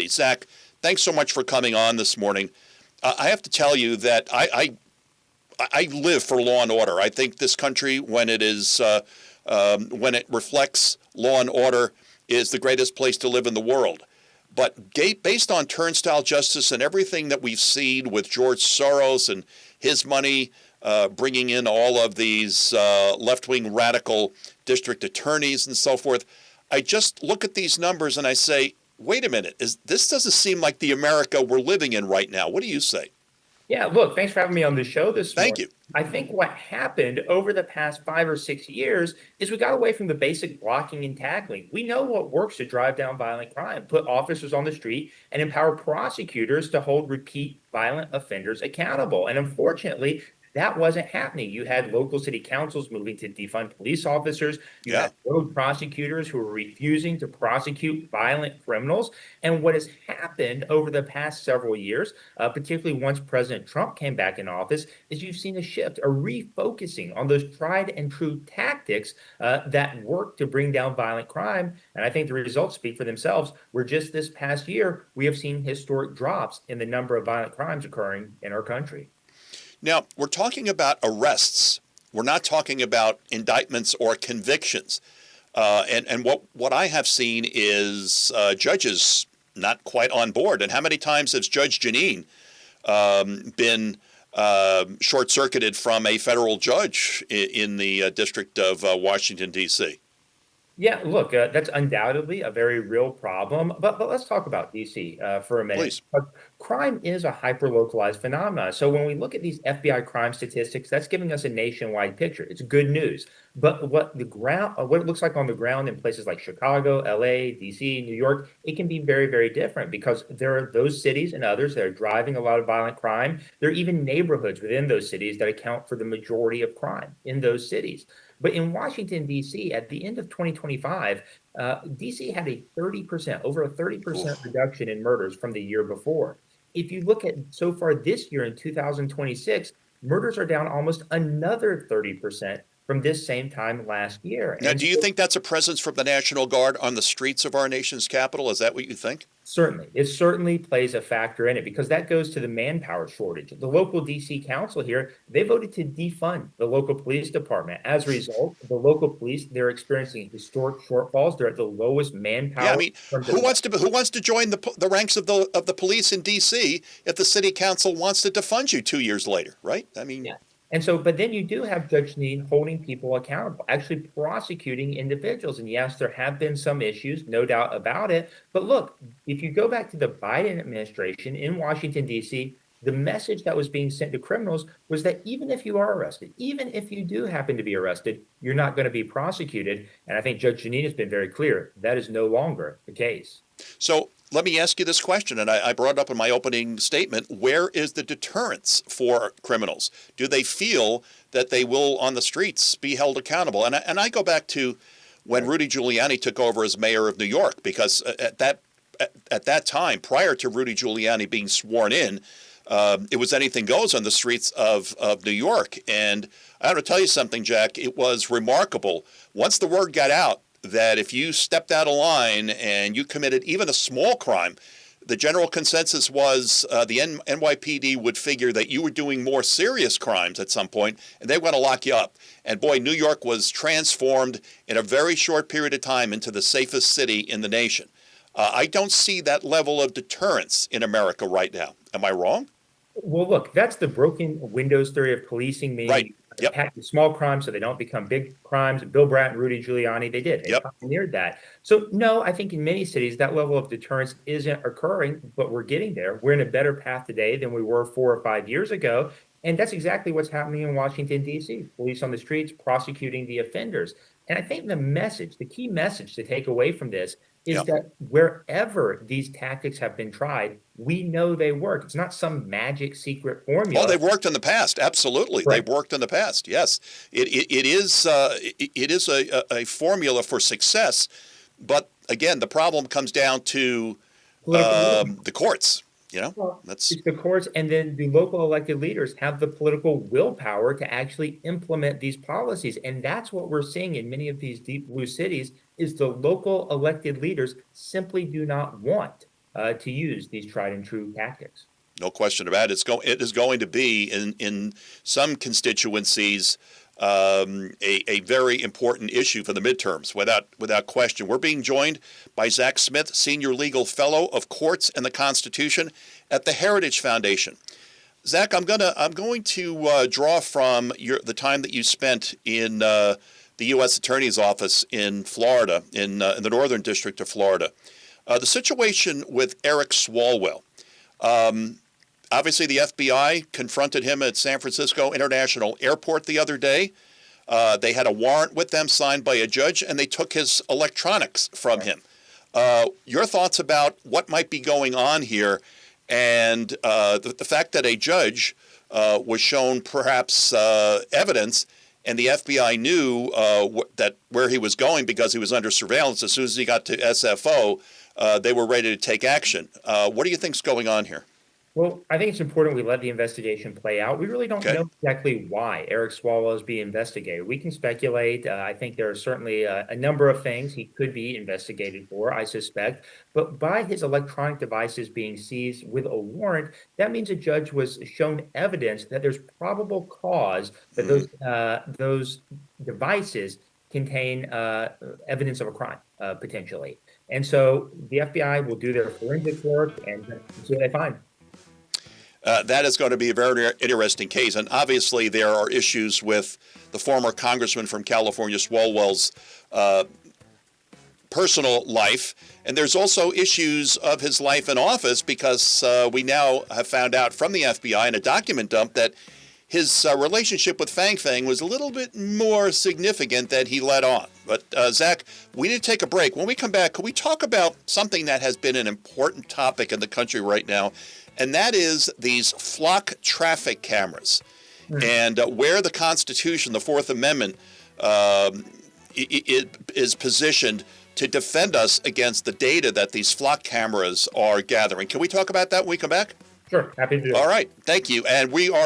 Absolutely. Zach, thanks so much for coming on this morning. I have to tell you that I live for law and order. I think this country, when it reflects law and order, is the greatest place to live in the world. But based on turnstile justice and everything that we've seen with George Soros and his money bringing in all of these left-wing radical district attorneys and so forth, I just look at these numbers and I say, wait a minute, this doesn't seem like the America we're living in right now. What do you say? Yeah, look, thanks for having me on the show this morning. Thank you. I think what happened over the past 5 or 6 years is we got away from the basic blocking and tackling. We know what works to drive down violent crime, put officers on the street, and empower prosecutors to hold repeat violent offenders accountable. And unfortunately, that wasn't happening. You had local city councils moving to defund police officers. You had road prosecutors who were refusing to prosecute violent criminals. And what has happened over the past several years, particularly once President Trump came back in office, is you've seen a shift, a refocusing on those tried and true tactics that work to bring down violent crime. And I think the results speak for themselves. Where just this past year, we have seen historic drops in the number of violent crimes occurring in our country. Now, we're talking about arrests. We're not talking about indictments or convictions. And what I have seen is judges not quite on board. And how many times has Judge Janine been short-circuited from a federal judge in the District of Washington, D.C.? Yeah, look, that's undoubtedly a very real problem. But let's talk about DC for a minute. Please. Crime is a hyper-localized phenomenon. So when we look at these FBI crime statistics, that's giving us a nationwide picture. It's good news. But what it looks like on the ground in places like Chicago, LA, DC, New York, it can be very, very different because there are those cities and others that are driving a lot of violent crime. There are even neighborhoods within those cities that account for the majority of crime in those cities. But in Washington, D.C., at the end of 2025, D.C. had over a 30% reduction in murders from the year before. If you look at so far this year in 2026, murders are down almost another 30% from this same time last year. Now, do you think that's a presence from the National Guard on the streets of our nation's capital? Is that what you think? Certainly. It certainly plays a factor in it because that goes to the manpower shortage. The local DC council here, they voted to defund the local police department. As a result, the local police, they're experiencing historic shortfalls. They're at the lowest manpower. Yeah, I mean, who wants to join the ranks of the police in DC if the city council wants to defund you 2 years later, right? I mean, yeah. And so, but then you do have Judge Sneed holding people accountable, actually prosecuting individuals. And yes, there have been some issues, no doubt about it. But look, if you go back to the Biden administration in Washington, D.C., the message that was being sent to criminals was that even if you are arrested, even if you do happen to be arrested, you're not going to be prosecuted. And I think Judge Janine has been very clear that is no longer the case. So let me ask you this question, and I brought it up in my opening statement. Where is the deterrence for criminals? Do they feel that they will, on the streets, be held accountable? And I go back to when Rudy Giuliani took over as mayor of New York, because at that time, prior to Rudy Giuliani being sworn in, it was anything goes on the streets of New York. And I have to tell you something, Jack, it was remarkable. Once the word got out that if you stepped out of line and you committed even a small crime, the general consensus was the NYPD would figure that you were doing more serious crimes at some point, and they were going to lock you up. And boy, New York was transformed in a very short period of time into the safest city in the nation. I don't see that level of deterrence in America right now. Am I wrong? Well, look, that's the broken windows theory of policing. Right. Yep. Attack the small crimes so they don't become big crimes. Bill Bratton and Rudy Giuliani, they did. They pioneered that. So, no, I think in many cities that level of deterrence isn't occurring, but we're getting there. We're in a better path today than we were 4 or 5 years ago. And that's exactly what's happening in Washington, D.C. Police on the streets prosecuting the offenders. And I think the key message to take away from this is that wherever these tactics have been tried, we know they work. It's not some magic secret formula. Oh, they've worked in the past. Absolutely. Right. They've worked in the past. Yes. It is a formula for success. But again, the problem comes down to the courts. It's the courts, and then the local elected leaders have the political willpower to actually implement these policies. And that's what we're seeing in many of these deep blue cities is the local elected leaders simply do not want to use these tried and true tactics. No question about it. It is going to be in some constituencies a very important issue for the midterms, without question. We're being joined by Zack Smith, Senior Legal Fellow of Courts and the Constitution at the Heritage Foundation. Zack, I'm going to draw from the time that you spent in the U.S. Attorney's Office in Florida, in the Northern District of Florida. The situation with Eric Swalwell. Obviously, the FBI confronted him at San Francisco International Airport the other day. They had a warrant with them signed by a judge, and they took his electronics from him. Your thoughts about what might be going on here, and the fact that a judge was shown perhaps evidence, and the FBI knew that where he was going because he was under surveillance. As soon as he got to SFO, they were ready to take action. What do you think's going on here? Well, I think it's important we let the investigation play out. We really don't know exactly why Eric Swalwell is being investigated. We can speculate. I think there are certainly a number of things he could be investigated for, I suspect. But by his electronic devices being seized with a warrant, that means a judge was shown evidence that there's probable cause that those devices contain evidence of a crime, potentially. And so the FBI will do their forensic work and see what they find. That is going to be a very interesting case. And obviously, there are issues with the former congressman from California, Swalwell's personal life. And there's also issues of his life in office, because we now have found out from the FBI in a document dump that his relationship with Fang Fang was a little bit more significant than he let on. But, Zack, we need to take a break. When we come back, can we talk about something that has been an important topic in the country right now? And that is these flock traffic cameras, and where the Constitution, the Fourth Amendment, is positioned to defend us against the data that these flock cameras are gathering. Can we talk about that when we come back? Sure, happy to do it. All right, thank you. And we are